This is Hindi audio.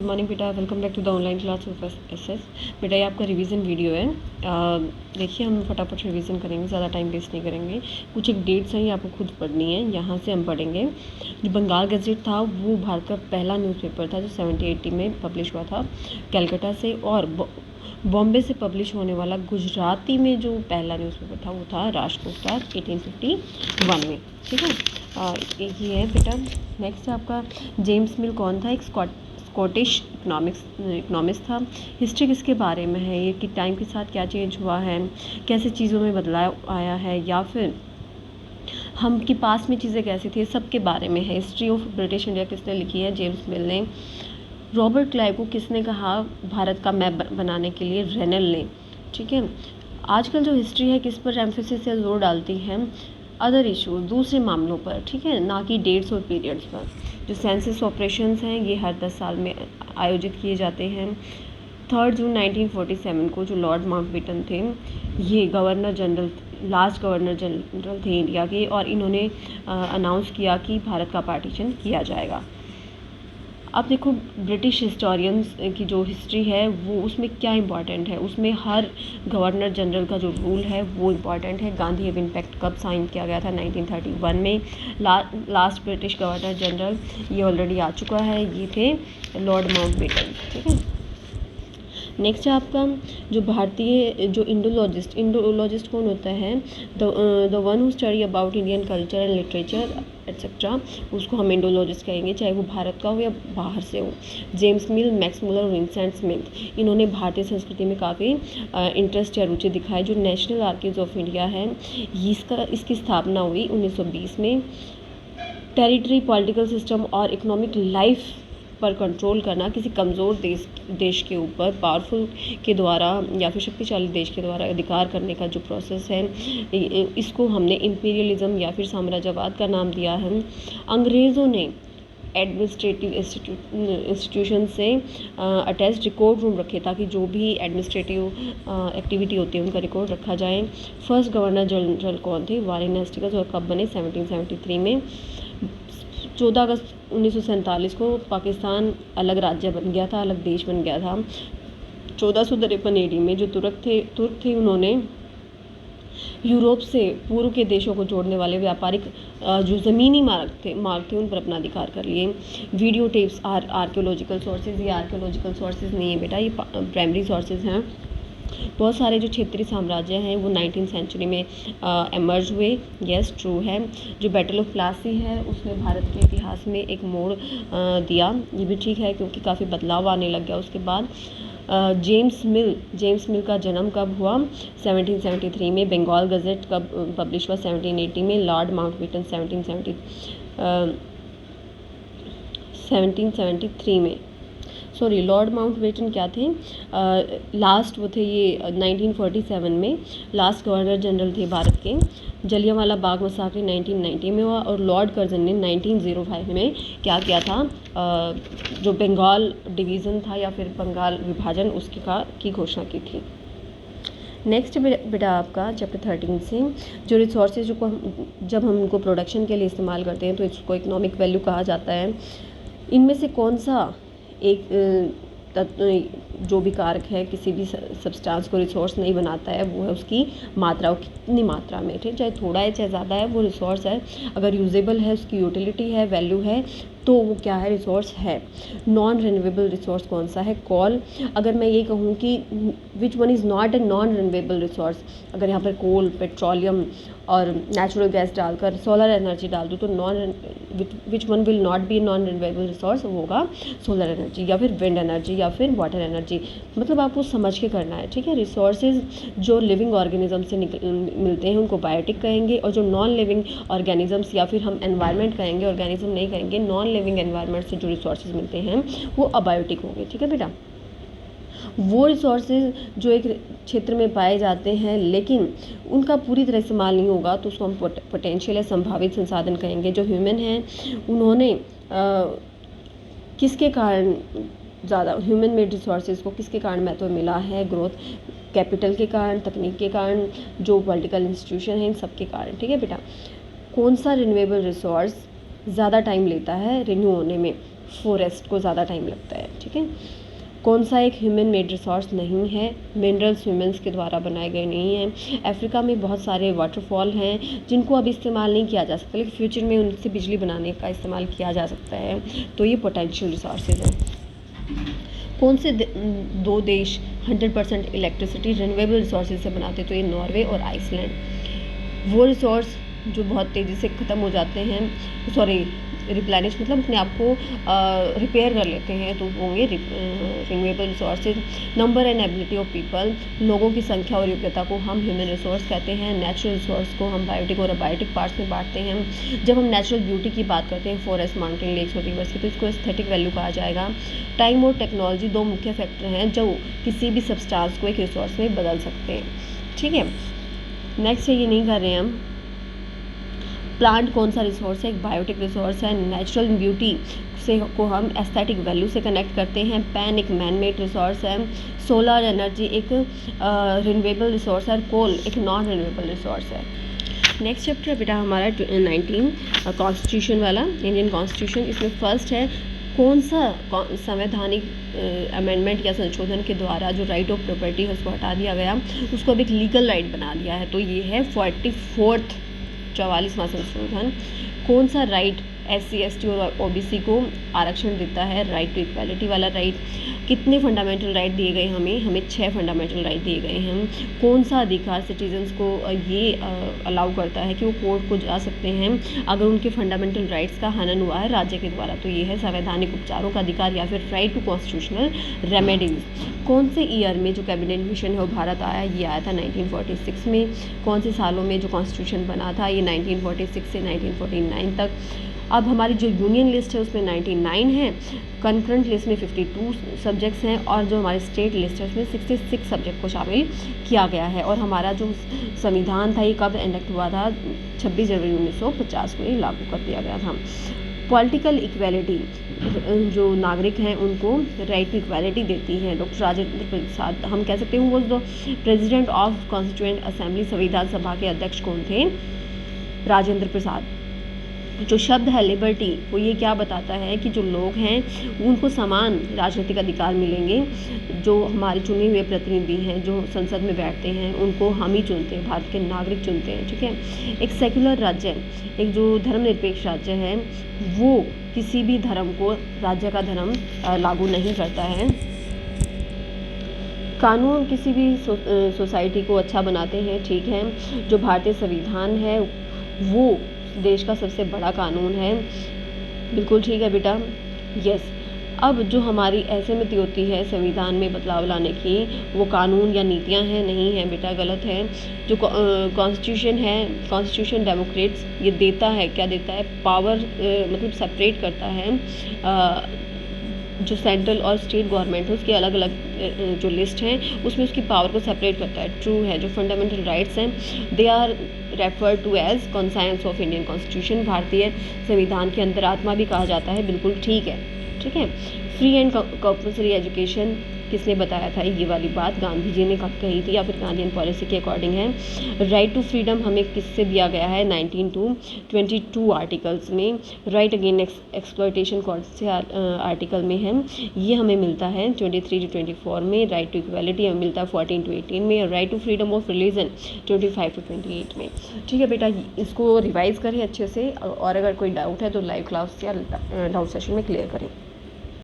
गुड मॉर्निंग बेटा, welcome back to the online class of SS. बेटा ये आपका रिवीजन वीडियो है। देखिए हम फटाफट रिवीजन करेंगे, ज़्यादा टाइम वेस्ट नहीं करेंगे। कुछ एक डेट्स हैं, ये आपको खुद पढ़नी है, यहाँ से हम पढ़ेंगे। जो बंगाल गजेट था वो भारत का पहला न्यूज़पेपर था जो 1780 में पब्लिश हुआ था कैलकाटा से, और बॉम्बे से पब्लिश होने वाला गुजराती में जो पहला न्यूज़पेपर था वो था राष्ट्र स्टार 1851 में। ठीक है, एक ये है बेटा। नेक्स्ट है आपका जेम्स मिल कौन था? एक स्कॉटिश इकोनॉमिक्स था। हिस्ट्री किसके बारे में है? ये कि टाइम के साथ क्या चेंज हुआ है, कैसे चीज़ों में बदलाव आया है, या फिर हम कि पास में चीज़ें कैसी थी, सबके बारे में है। हिस्ट्री ऑफ ब्रिटिश इंडिया किसने लिखी है? जेम्स मिल ने। रॉबर्ट क्लाइव को किसने कहा भारत का मैप बनाने के लिए? रेनल ने। ठीक है, आजकल जो हिस्ट्री है किस पर एम्फेसिस या जोर डालती है? अदर इशूज़, दूसरे मामलों पर, ठीक है, ना कि डेट्स और पीरियड्स पर। जो सेंसस ऑपरेशंस हैं ये हर 10 साल में आयोजित किए जाते हैं। 3 जून 1947 को जो लॉर्ड माउंटबेटन थे, ये governor general, last governor general थे इंडिया के, और इन्होंने अनाउंस किया कि भारत का पार्टीशन किया जाएगा। अब देखो ब्रिटिश हिस्टोरियंस की जो हिस्ट्री है वो, उसमें क्या इंपॉर्टेंट है, उसमें हर गवर्नर जनरल का जो रूल है वो इम्पॉर्टेंट है। गांधी एविन पैक्ट कब साइन किया गया था? 1931 में। लास्ट ब्रिटिश गवर्नर जनरल ये ऑलरेडी आ चुका है, ये थे लॉर्ड माउंटबेटन। ठीक है, नेक्स्ट है आपका जो भारतीय जो इंडोलॉजिस्ट कौन होता है? The one who study about Indian culture and literature etcetera, उसको हम इंडोलॉजिस्ट कहेंगे, चाहे वो भारत का हो या बाहर से हो। जेम्स मिल, मैक्स मुलर और विंसेंट स्मिथ, इन्होंने भारतीय संस्कृति में काफ़ी इंटरेस्ट या रुचि दिखाई। जो नेशनल आर्कीव्स ऑफ इंडिया है इसकी स्थापना हुई 1920 में। टेरिटरी, पॉलिटिकल सिस्टम और इकोनॉमिक लाइफ पर कंट्रोल करना किसी कमज़ोर देश के ऊपर पावरफुल के द्वारा या फिर शक्तिशाली देश के द्वारा अधिकार करने का जो प्रोसेस है, इसको हमने इंपीरियलिज्म या फिर साम्राज्यवाद का नाम दिया है। अंग्रेज़ों ने एडमिनिस्ट्रेटिव इंस्टीट्यूशन से अटैच रिकॉर्ड रूम रखे ताकि जो भी एडमिनिस्ट्रेटिव एक्टिविटी होती है उनका रिकॉर्ड रखा जाए। फर्स्ट गवर्नर जनरल कौन थे? वारेन हेस्टिंग्स, और कब बने? 1773 में। 14 अगस्त 1947 को पाकिस्तान अलग राज्य बन गया था, अलग देश बन गया था। 1453 AD में जो तुर्क थे उन्होंने यूरोप से पूर्व के देशों को जोड़ने वाले व्यापारिक जो ज़मीनी मार्ग थे उन पर अपना अधिकार कर लिए। वीडियो टेप्स आर्कियोलॉजिकल सोर्सेज, ये आर्कियोलॉजिकल सोर्सेज नहीं है बेटा, ये प्राइमरी सोर्सेज हैं। बहुत सारे जो क्षेत्रीय साम्राज्य हैं वो 19वीं सेंचुरी में एमर्ज हुए, यस ट्रू है। जो बैटल ऑफ प्लासी है उसने भारत के इतिहास में एक मोड़ दिया, ये भी ठीक है क्योंकि काफ़ी बदलाव आने लग गया उसके बाद। जेम्स मिल का जन्म कब हुआ? 1773 में। बंगाल गजेट कब पब्लिश हुआ? 1780 में। लॉर्ड माउंटबेटन 1773 में। सॉरी, लॉर्ड माउंटबेटन क्या थे? लास्ट वो थे ये 1947 में लास्ट गवर्नर जनरल थे भारत के। जलियांवाला बाग मसाकर 1990 में हुआ, और लॉर्ड कर्जन ने 1905 में क्या किया था? जो बंगाल डिवीज़न था या फिर बंगाल विभाजन, उसकी की घोषणा की थी। नेक्स्ट बेटा आपका चैप्टर 13 से जो रिसोर्सेज को जब हम उनको प्रोडक्शन के लिए इस्तेमाल करते हैं तो इसको इकोनॉमिक वैल्यू कहा जाता है। इनमें से कौन सा एक जो भी कारक है किसी भी सब्सटेंस को रिसोर्स नहीं बनाता है, वो है उसकी मात्रा, वो कितनी मात्रा में, ठीक, चाहे थोड़ा है चाहे ज़्यादा है, वो रिसोर्स है। अगर यूजेबल है, उसकी यूटिलिटी है, वैल्यू है, तो वो क्या है? रिसोर्स है। नॉन रिन्यूएबल रिसोर्स कौन सा है? कोल। अगर मैं ये कहूँ कि which one is not a non renewable resource, अगर यहाँ पर कोल, पेट्रोलियम और नेचुरल गैस डालकर सोलर एनर्जी डाल दूँ तो which one will not be non renewable resource, वो होगा सोलर एनर्जी या फिर विंड एनर्जी या फिर वाटर एनर्जी। मतलब आपको समझ के करना है, ठीक है। रिसोर्सेज जो लिविंग ऑर्गेनिज्म से मिलते हैं उनको बायोटिक कहेंगे, और जो नॉन लिविंग ऑर्गेनिजम्स या फिर हम एनवायरनमेंट कहेंगे, ऑर्गेनिज्म नहीं कहेंगे, नॉन लिविंग एनवायरनमेंट से जो रिसोर्सेज मिलते हैं वो अबायोटिक होंगे, ठीक है बेटा। वो रिसोर्सेज जो एक क्षेत्र में पाए जाते हैं लेकिन उनका पूरी तरह इस्तेमाल नहीं होगा तो उसको हम पोटेंशियल या संभावित संसाधन कहेंगे। जो ह्यूमन हैं उन्होंने किसके कारण ज़्यादा ह्यूमन मेड रिसोर्सेज को किसके कारण महत्व मिला है? ग्रोथ, कैपिटल के कारण, तकनीक के कारण, जो पॉलिटिकल इंस्टीट्यूशन हैं, इन सब के कारण, ठीक है बेटा। कौन सा रिन्यूएबल रिसोर्स ज़्यादा टाइम लेता है रिन्यू होने में? फॉरेस्ट को ज़्यादा टाइम लगता है। ठीक है, कौन सा एक ह्यूमन मेड रिसोर्स नहीं है? मिनरल्स ह्यूमंस के द्वारा बनाए गए नहीं हैं। अफ्रीका में बहुत सारे वाटरफॉल हैं जिनको अब इस्तेमाल नहीं किया जा सकता, लेकिन फ्यूचर में उनसे बिजली बनाने का इस्तेमाल किया जा सकता है, तो ये पोटेंशियल रिसोर्सेज हैं। कौन से दो देश 100% इलेक्ट्रिसिटी रिन्यूएबल रिसोर्सेज से बनाते? तो ये नॉर्वे और आइसलैंड। वो रिसोर्स जो बहुत तेज़ी से ख़त्म हो जाते हैं, सॉरी रिप्लेनिश मतलब अपने आप को रिपेयर कर लेते हैं, तो होंगे renewable resources. Number and ability of people, लोगों की संख्या और योग्यता को हम ह्यूमन रिसोर्स कहते हैं। नेचुरल रिसोर्स को हम बायोटिक और अबायोटिक पार्ट्स में बांटते हैं। जब हम नेचुरल ब्यूटी की बात करते हैं, फॉरेस्ट, माउंटेन, लेक्स और रिवर्स की, तो इसको एस्थेटिक वैल्यू कहा जाएगा। टाइम और टेक्नोलॉजी दो मुख्य फैक्टर हैं जो किसी भी सब्सटेंस को एक रिसोर्स में बदल सकते हैं। ठीक है, नेक्स्ट है, ये नहीं कर रहे हैं हम। प्लांट कौन सा रिसोर्स है? एक बायोटिक रिसोर्स है। नेचुरल ब्यूटी से को हम एस्थेटिक वैल्यू से कनेक्ट करते हैं। पैन एक मैन मेड रिसोर्स है। सोलर एनर्जी एक रिन्यूएबल रिसोर्स है। कोल एक नॉन रिन्यूएबल रिसोर्स है। नेक्स्ट चैप्टर बेटा हमारा 19 कॉन्स्टिट्यूशन वाला, इंडियन कॉन्स्टिट्यूशन। इसमें फर्स्ट है कौन सा संवैधानिक अमेंडमेंट या संशोधन के द्वारा जो राइट ऑफ प्रॉपर्टी है उसको हटा दिया गया, उसको अब एक लीगल राइट बना दिया है, तो ये है 44वां संशोधन। कौन सा राइट SC ST और OBC को आरक्षण देता है? राइट टू इक्वालिटी वाला राइट। कितने फंडामेंटल राइट दिए गए हमें 6 फंडामेंटल राइट दिए गए हैं। कौन सा अधिकार सिटीजन्स को ये अलाउ करता है कि वो कोर्ट को जा सकते हैं अगर उनके फंडामेंटल राइट्स का हनन हुआ है राज्य के द्वारा? तो ये है संवैधानिक उपचारों का अधिकार या फिर राइट टू कॉन्स्टिट्यूशनल रेमेडीज। कौन से ईयर में जो कैबिनेट मिशन है वो भारत आया? ये आया था 1946 में। कौन से सालों में जो कॉन्स्टिट्यूशन बना था? ये 1946 से 1949 तक। अब हमारी जो यूनियन लिस्ट है उसमें 99 है, कंकरेंट लिस्ट में 52 सब्जेक्ट्स हैं, और जो हमारी स्टेट लिस्ट है उसमें 66 सब्जेक्ट को शामिल किया गया है। और हमारा जो संविधान था ये कब एनेक्ट हुआ था? 26 जनवरी 1950 को ये लागू कर दिया गया था। पॉलिटिकल इक्वालिटी, जो नागरिक हैं उनको राइट टू इक्वालिटी देती है। डॉक्टर राजेंद्र प्रसाद, हम कह सकते हैं वो जो प्रेसिडेंट ऑफ कॉन्स्टिट्यूएंट असेंबली, संविधान सभा के अध्यक्ष कौन थे? राजेंद्र प्रसाद। जो शब्द है लिबर्टी, वो ये क्या बताता है कि जो लोग हैं उनको समान राजनीतिक अधिकार मिलेंगे। जो हमारे चुने हुए प्रतिनिधि हैं जो संसद में बैठते हैं उनको हम ही चुनते हैं, भारत के नागरिक चुनते हैं। ठीक है, एक सेक्युलर राज्य, एक जो धर्मनिरपेक्ष राज्य है वो किसी भी धर्म को राज्य का धर्म लागू नहीं करता है। कानून किसी भी सोसाइटी को अच्छा बनाते हैं। ठीक है, जो भारतीय संविधान है वो देश का सबसे बड़ा कानून है। बिल्कुल ठीक है बेटा, यस। अब जो हमारी असहमति होती है संविधान में बदलाव लाने की, वो कानून या नीतियां हैं? नहीं है बेटा, गलत है। जो कॉन्स्टिट्यूशन है, कॉन्स्टिट्यूशन डेमोक्रेट्स ये देता है, क्या देता है? पावर, मतलब सेपरेट करता है जो सेंट्रल और स्टेट गवर्नमेंट है उसकी अलग अलग जो लिस्ट हैं उसमें उसकी पावर को सेपरेट करता है। ट्रू है। जो फंडामेंटल राइट्स हैं they are referred to as conscience of Indian constitution, भारतीय संविधान की अंतरात्मा भी कहा जाता है। बिल्कुल ठीक है। ठीक है, फ्री एंड कंपल्सरी एजुकेशन किसने बताया था? ये वाली बात गांधी जी ने कही थी या फिर गांधीयन पॉलिसी के अकॉर्डिंग है। राइट टू फ्रीडम हमें किससे दिया गया है? 19 to 22 आर्टिकल्स में। राइट अगेन एक्सप्लॉयटेशन कौन से आर्टिकल में है? ये हमें मिलता है 23 to 24 में। राइट टू इक्वालिटी हमें मिलता है 14 to 18 में। और right to freedom of religion 25 to 28 में। ठीक है बेटा, इसको रिवाइज करें अच्छे से, और अगर कोई डाउट है तो लाइव क्लास या डाउट सेशन में क्लियर करें।